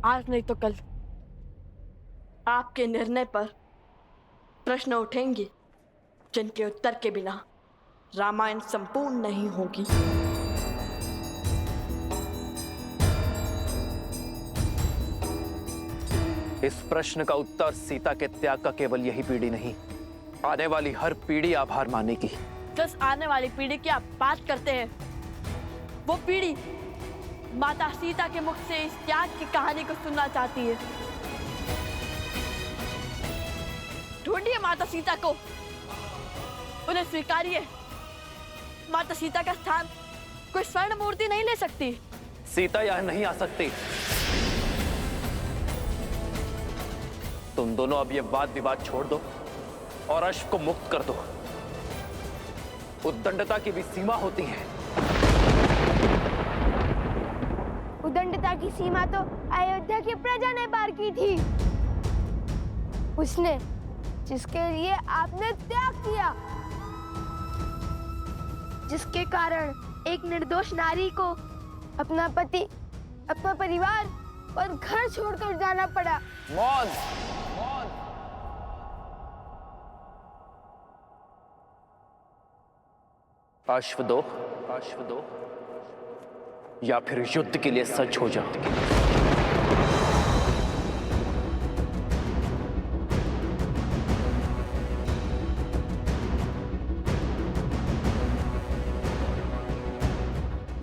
आज नहीं तो कल आपके निर्णय पर प्रश्न उठेंगे जिनके उत्तर के बिना रामायण संपूर्ण नहीं होगी। इस प्रश्न का उत्तर सीता के त्याग का केवल यही पीढ़ी नहीं, आने वाली हर पीढ़ी आभार मानेगी। जिस आने वाली पीढ़ी की आप बात करते हैं, वो पीढ़ी माता सीता के मुख से इस त्याग की कहानी को सुनना चाहती है। ढूंढिए माता सीता को, उन्हें स्वीकारिए। माता सीता का स्थान कोई स्वर्ण मूर्ति नहीं ले सकती। सीता यहां नहीं आ सकती। तुम दोनों अब ये वाद विवाद छोड़ दो और अश्व को मुक्त कर दो। उद्दंडता की भी सीमा होती है। उद्दंडता की सीमा तो अयोध्या की प्रजा ने पार की थी। उसने जिसके लिए आपने त्याग किया, जिसके कारण एक निर्दोष नारी को अपना पति, अपना परिवार और घर छोड़कर जाना पड़ा। मौन, अश्व दो, अश्व दो, या फिर युद्ध के लिए सज्ज हो जाओ।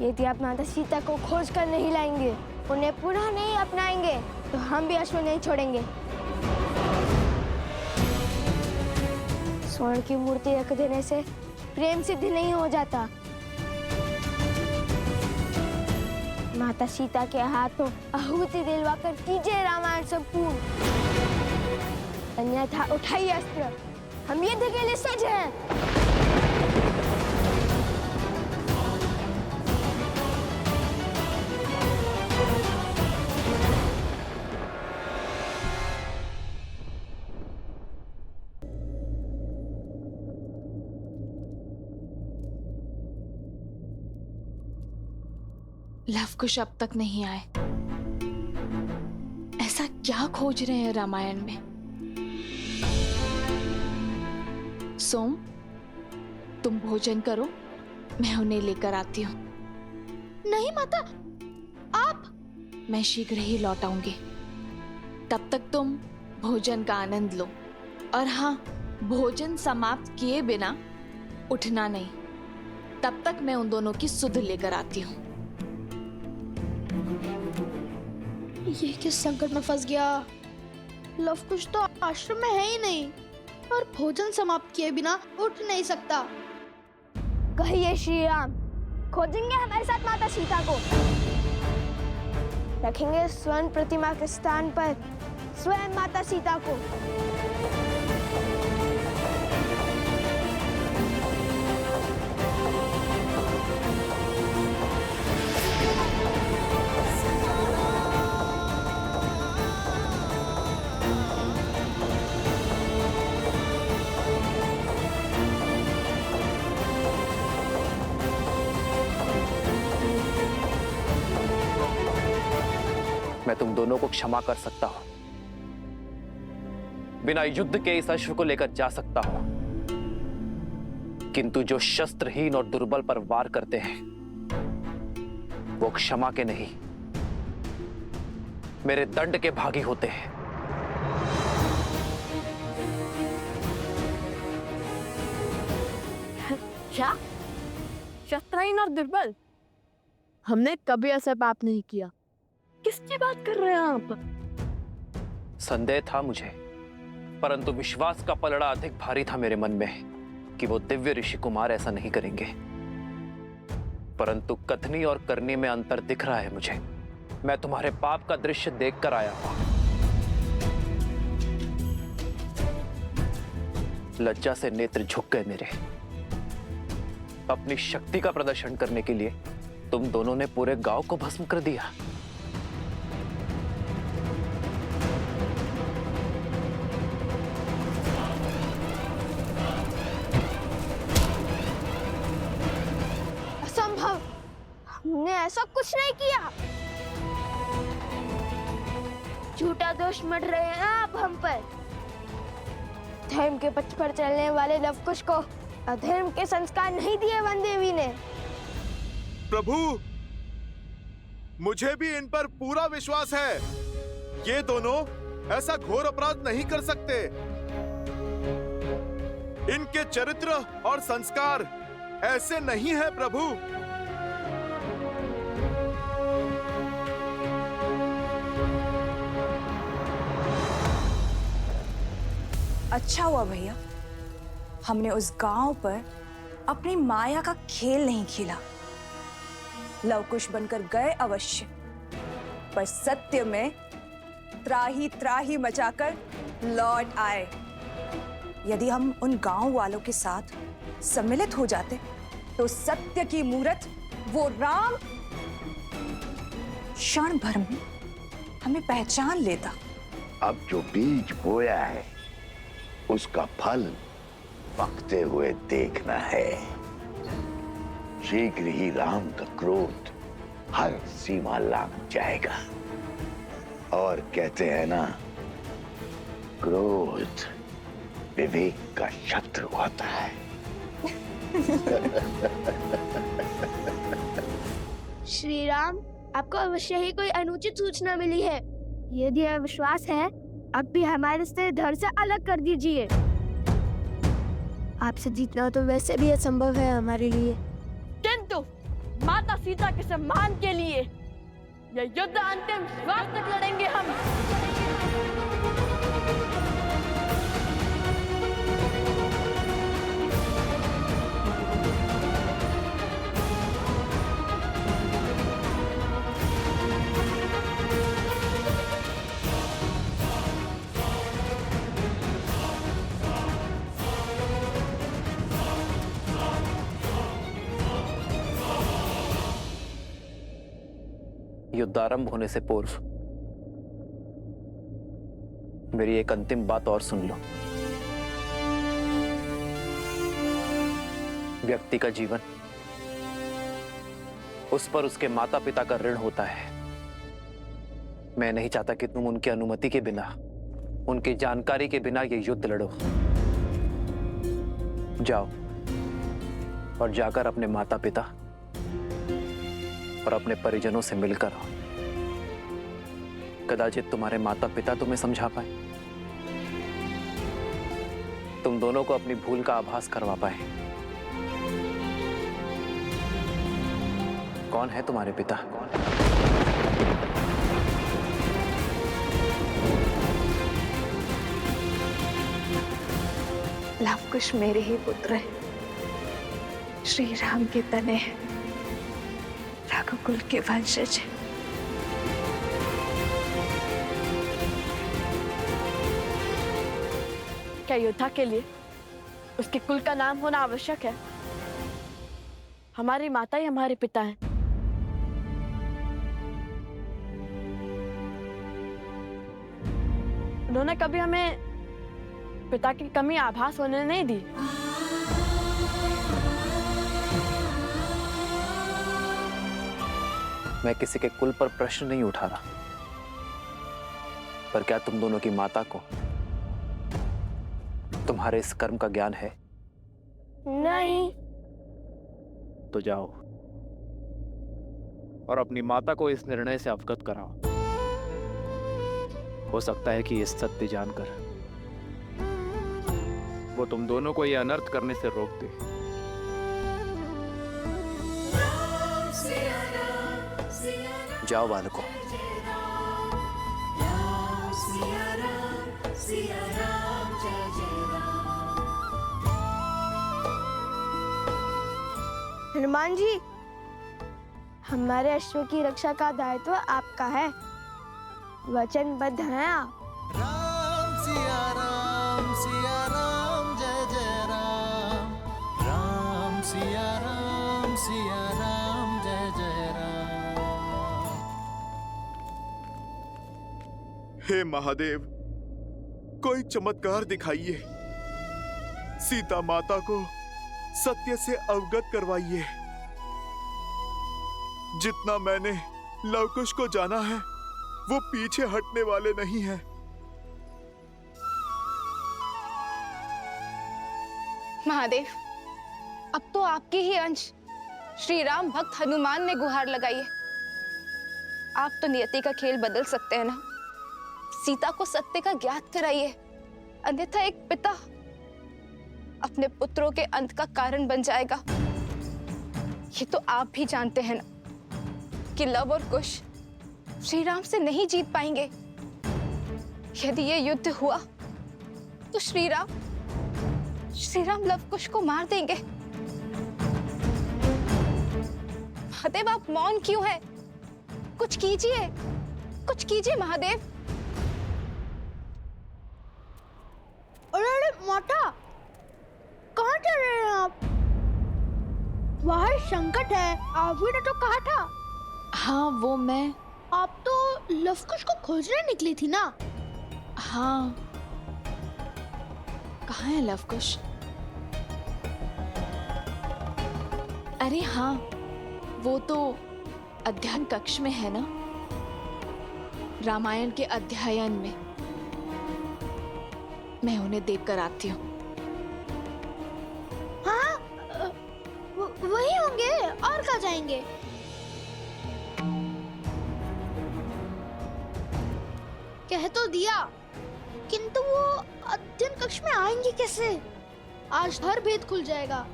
यदि आप माता सीता को खोज कर नहीं लाएंगे, उन्हें पुनः नहीं अपनाएंगे, तो हम भी अश्व नहीं छोड़ेंगे। स्वर्ण की मूर्ति रख देने से प्रेम सिद्ध नहीं हो जाता। माता सीता के हाथों आहुति दिलवाकर कीजिए रामायण संपूर्ण, अन्यथा उठाइए अस्त्र। हम युद्ध के लिए सज्ज हैं। लवकुश अब तक नहीं आए। ऐसा क्या खोज रहे हैं रामायण में? सोम, तुम भोजन करो, मैं उन्हें लेकर आती हूँ। नहीं माता, आप। मैं शीघ्र ही लौट आऊंगी। तब तक तुम भोजन का आनंद लो। और हाँ, भोजन समाप्त किए बिना उठना नहीं। तब तक मैं उन दोनों की सुध लेकर आती हूँ। ये किस संकट में फंस गया? लवकुश तो आश्रम में है ही नहीं और भोजन समाप्त किए बिना उठ नहीं सकता। कहिए श्री राम, खोजेंगे हमारे साथ माता सीता को, रखेंगे स्वर्ण प्रतिमा के स्थान पर स्वयं माता सीता को। मैं तुम दोनों को क्षमा कर सकता हूं, बिना युद्ध के इस अश्व को लेकर जा सकता हूं, किंतु जो शस्त्रहीन और दुर्बल पर वार करते हैं वो क्षमा के नहीं, मेरे दंड के भागी होते हैं। क्या? शस्त्रहीन और दुर्बल? हमने कभी ऐसा पाप नहीं किया। किसकी बात कर रहे हैं आप? संदेह था मुझे, परंतु विश्वास का पलड़ा अधिक भारी था मेरे मन में कि वो दिव्य ऋषि कुमार ऐसा नहीं करेंगे। परंतु कथनी और करनी में अंतर दिख रहा है मुझे। मैं तुम्हारे पाप का दृश्य देखकर आया हूं। लज्जा से नेत्र झुक गए मेरे। अपनी शक्ति का प्रदर्शन करने के लिए तुम दोनों ने पूरे गांव को भस्म कर दिया। असंभव, हमने ऐसा कुछ नहीं किया। झूठा दोष मढ़ रहे हैं आप हम पर। धर्म के पथ पर चलने वाले लवकुश को अधर्म के संस्कार नहीं दिए वन देवी ने। प्रभु, मुझे भी इन पर पूरा विश्वास है। ये दोनों ऐसा घोर अपराध नहीं कर सकते। इनके चरित्र और संस्कार ऐसे नहीं है प्रभु। अच्छा हुआ भैया, हमने उस गांव पर अपनी माया का खेल नहीं खेला। लवकुश बनकर गए अवश्य, पर सत्य में त्राही त्राही मचाकर लौट आए। यदि हम उन गांव वालों के साथ सम्मिलित हो जाते तो सत्य की मूरत वो राम क्षण भर में हमें पहचान लेता। अब जो बीज बोया है उसका फल पकते हुए देखना है। शीघ्र ही राम का क्रोध हर सीमा लांघ जाएगा। और कहते हैं ना, क्रोध विवेक का शत्रु होता है। श्री राम, आपको अवश्य ही कोई अनुचित सूचना मिली है। यदि यह विश्वास है, अब भी हमारे से धड़ से अलग कर दीजिए। आपसे जीतना तो वैसे भी असंभव है हमारे लिए, किंतु माता सीता के सम्मान के लिए यह युद्ध अंतिम श्वास तक लड़ेंगे हम। युद्ध आरंभ होने से पूर्व मेरी एक अंतिम बात और सुन लो। व्यक्ति का जीवन उस पर उसके माता पिता का ऋण होता है। मैं नहीं चाहता कि तुम उनकी अनुमति के बिना, उनकी जानकारी के बिना ये युद्ध लड़ो। जाओ और जाकर अपने माता पिता और अपने परिजनों से मिलकर आओ। कदाचित तुम्हारे माता पिता तुम्हें समझा पाए, तुम दोनों को अपनी भूल का आभास करवा पाए। कौन है तुम्हारे पिता? लवकुश मेरे ही पुत्र है, श्री राम के तने हैं, रघुकुल के वंशज हैं। क्या योद्धा के लिए उसके कुल का नाम होना आवश्यक है? हमारी माता ही हमारे पिता हैं। उन्होंने कभी हमें पिता की कमी आभास होने नहीं दी। मैं किसी के कुल पर प्रश्न नहीं उठा रहा, पर क्या तुम दोनों की माता को तुम्हारे इस कर्म का ज्ञान है? नहीं। तो जाओ और अपनी माता को इस निर्णय से अवगत कराओ। हो सकता है कि ये सत्य जानकर वो तुम दोनों को ये अनर्थ करने से रोक दे। जाओ बालकों। हनुमान जी, हमारे अश्व की रक्षा का दायित्व आपका है। वचनबद्ध हैं आप। राम सिया राम जय जय राम। राम सिया राम जय जय राम। हे महादेव, कोई चमत्कार दिखाइए। सीता माता को सत्य से अवगत करवाइए। जितना मैंने लवकुश को जाना है वो पीछे हटने वाले नहीं हैं। महादेव, अब तो आपके ही अंश श्री राम भक्त हनुमान ने गुहार लगाई है। आप तो नियति का खेल बदल सकते हैं ना। सीता को सत्य का ज्ञात कराइए, अन्यथा एक पिता अपने पुत्रों के अंत का कारण बन जाएगा। ये तो आप भी जानते हैं ना कि लव और कुश श्री राम से नहीं जीत पाएंगे। यदि ये युद्ध हुआ तो श्री राम लव कुश को मार देंगे। महादेव, आप मौन क्यों हैं? कुछ कीजिए महादेव। अरे माता, कहाँ जा रहे हैं आप? बाहर संकट है, आपने तो कहा था। हाँ, वो मैं। आप तो लवकुश को खोजने निकली थी ना? हाँ, कहाँ है लवकुश? अरे हाँ, वो तो अध्ययन कक्ष में है ना, रामायण के अध्ययन में। मैं उन्हें देखकर आती हूँ। हाँ, वही होंगे, और कहाँ जाएंगे? कह तो दिया, किंतु वो अध्ययन कक्ष में आएंगे कैसे? आज हर भेद खुल जाएगा।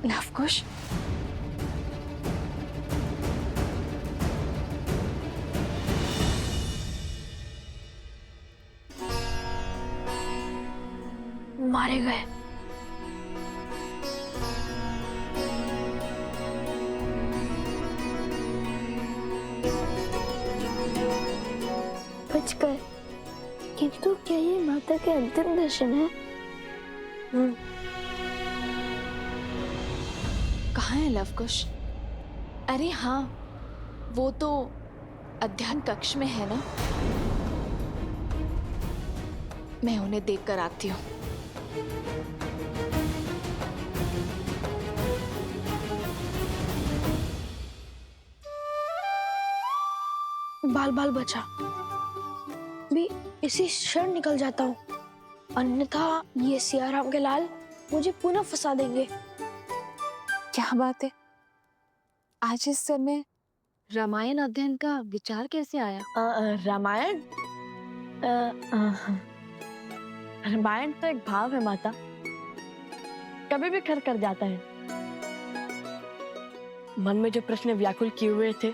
लवकुश, मारे गए। बचकर, किंतु क्या ये माता के अंतिम दर्शन है? कहाँ है लवकुश? अरे हाँ, वो तो अध्ययन कक्ष में है ना। मैं उन्हें देखकर आती हूँ। बाल बाल बचा भी इसी क्षण निकल जाता हूँ, अन्यथा ये सियाराम के लाल मुझे पुनः फंसा देंगे। क्या बात है? आज इस समय रामायण अध्ययन का विचार कैसे आया? रामायण रामायण तो एक भाव है माता, कभी भी खर कर जाता है। मन में जो प्रश्न व्याकुल किए हुए थे,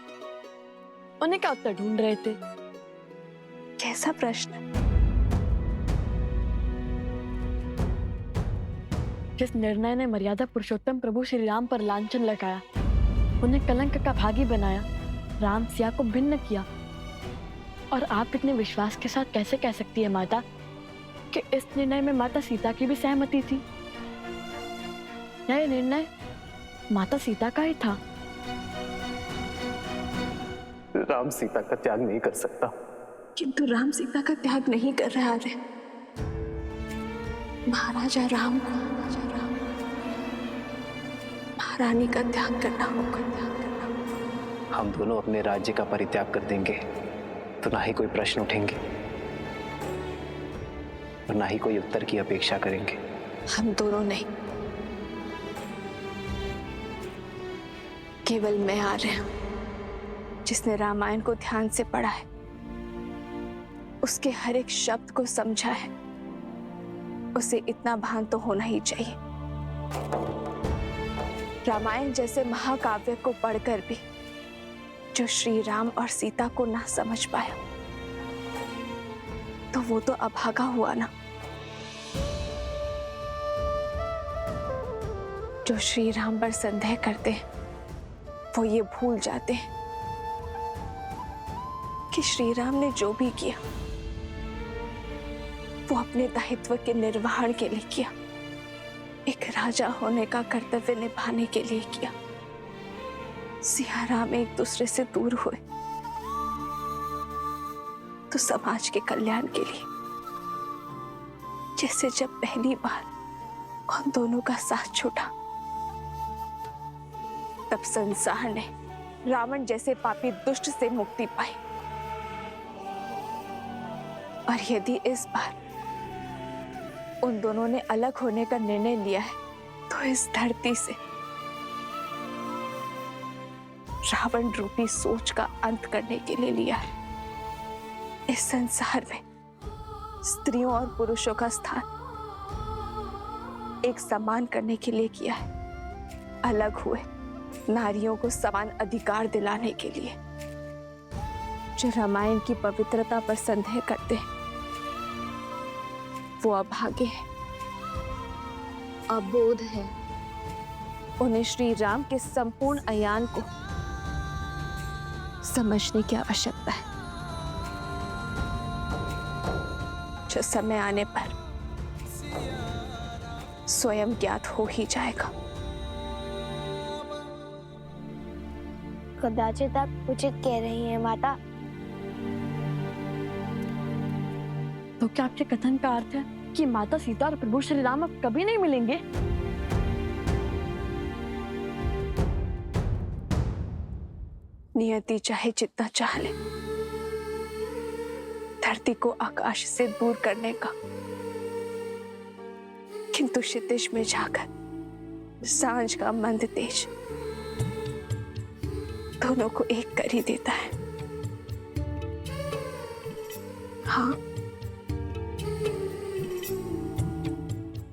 उन्हें का उत्तर ढूंढ रहे थे। कैसा प्रश्न? जिस निर्णय ने मर्यादा पुरुषोत्तम प्रभु श्री राम पर लांछन लगाया, उन्हें कलंक का भागी बनाया, राम सिया को भिन्न किया, और आप इतने विश्वास के साथ कैसे कह सकती है माता कि इस निर्णय में माता सीता की भी सहमति थी? यह निर्णय माता सीता का ही था। राम सीता का त्याग नहीं कर सकता। किंतु राम सीता का त्याग नहीं कर रहा है। महाराजा राम महारानी का त्याग करना होगा। हम दोनों अपने राज्य का परित्याग कर देंगे तो ना ही कोई प्रश्न उठेंगे और ना ही कोई उत्तर की अपेक्षा करेंगे। हम दोनों नहीं, केवल मैं आ रहा हूं, जिसने रामायण को ध्यान से पढ़ा है, उसके हर एक शब्द को समझा है। उसे इतना भान तो होना ही चाहिए। रामायण जैसे महाकाव्य को पढ़कर भी जो श्री राम और सीता को ना समझ पाया, तो वो तो अभागा हुआ ना। जो श्री राम पर संदेह करते हैं, वो ये भूल जाते हैं कि श्री राम ने जो भी किया वो अपने दायित्व के निर्वहन के लिए किया, एक राजा होने का कर्तव्य निभाने के लिए किया। सिया राम एक दूसरे से दूर हुए तो समाज के कल्याण के लिए, जैसे जब पहली बार उन दोनों का साथ छूटा, तब संसार ने रावण जैसे पापी दुष्ट से मुक्ति पाई। और यदि इस बार उन दोनों ने अलग होने का निर्णय लिया है, तो इस धरती से रावण रूपी सोच का अंत करने के लिए लिया है। इस संसार में स्त्रियों और पुरुषों का स्थान एक समान करने के लिए किया है। अलग हुए नारियों को समान अधिकार दिलाने के लिए। जो रामायण की पवित्रता पर संदेह करते हैं, वो अभागे हैं, अबोध है। उन्हें श्री राम के संपूर्ण अयान को समझने की आवश्यकता है, जो समय आने पर स्वयं ज्ञात हो ही जाएगा। कदाचित आप उचित कह रही हैं माता। तो क्या आपके कथन का अर्थ है कि माता सीता और प्रभु श्री राम अब कभी नहीं मिलेंगे? नियति चाहे जितना चाह ले, धरती को आकाश से दूर करने का, किंतु क्षितिज में जाकर सांझ का मंद तेज दोनों को एक कर ही देता है। हाँ,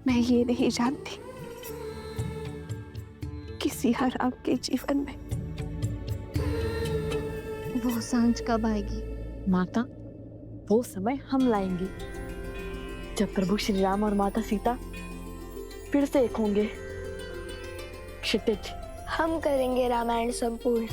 मैं ये नहीं जानती कि सिया राम के जीवन में वो सांझ कब आएगी? माता, वो समय हम लाएंगे जब प्रभु श्री राम और माता सीता फिर से एक होंगे। क्षितिज, हम करेंगे रामायण संपूर्ण।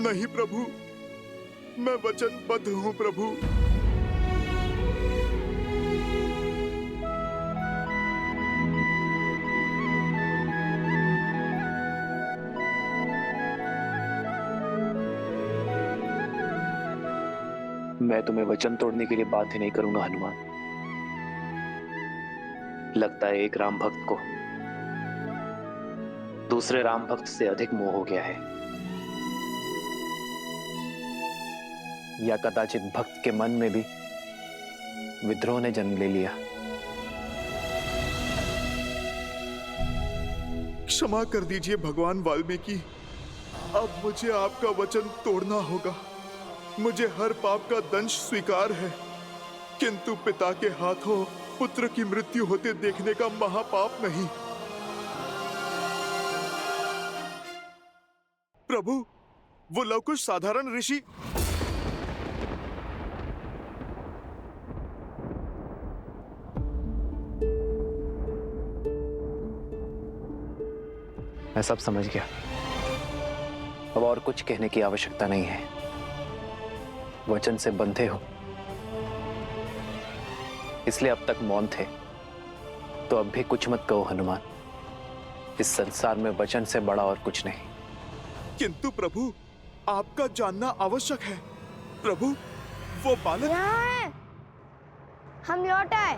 नहीं प्रभु, मैं वचनबद्ध हूं प्रभु। मैं तुम्हें वचन तोड़ने के लिए बाध्य नहीं करूंगा हनुमान। लगता है एक राम भक्त को दूसरे राम भक्त से अधिक मोह हो गया है, या कदाचित भक्त के मन में भी विद्रोह ने जन्म ले लिया। क्षमा कर दीजिए भगवान वाल्मीकि, अब मुझे आपका वचन तोड़ना होगा। मुझे हर पाप का दंश स्वीकार है, किंतु पिता के हाथों पुत्र की मृत्यु होते देखने का महापाप नहीं। प्रभु, वो लवकुश साधारण ऋषि मैं सब समझ गया। अब और कुछ कहने की आवश्यकता नहीं है। वचन से बंधे हो, इसलिए अब तक मौन थे, तो अब भी कुछ मत कहो हनुमान। इस संसार में वचन से बड़ा और कुछ नहीं। किंतु प्रभु, आपका जानना आवश्यक है। प्रभु, वो बालक यहाँ है। हम लौट आए।